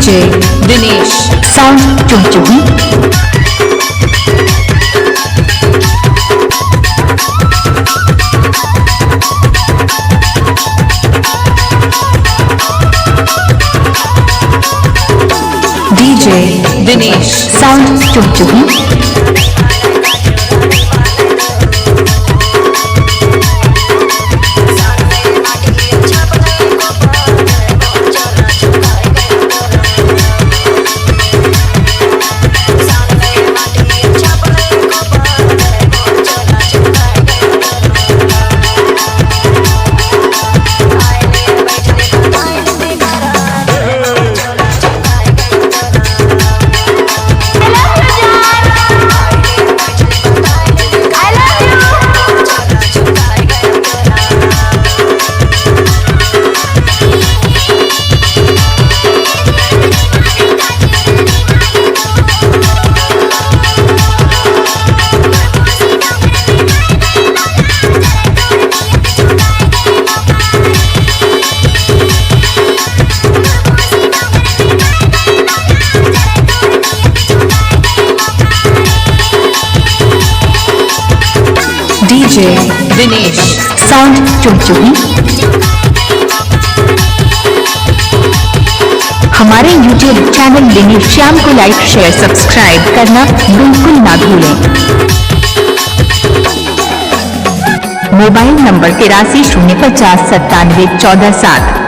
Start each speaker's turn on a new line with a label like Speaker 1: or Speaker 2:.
Speaker 1: DJ Dinesh sound चुमचुमी। DJ Dinesh sound चुमचुमी। DJ Dinesh sound चुमचुमी। हमारे YouTube चैनल दिनेश श्याम को लाइक शेयर सब्सक्राइब करना बिल्कुल ना भूलें। Mobile number 83 050 97 14 7।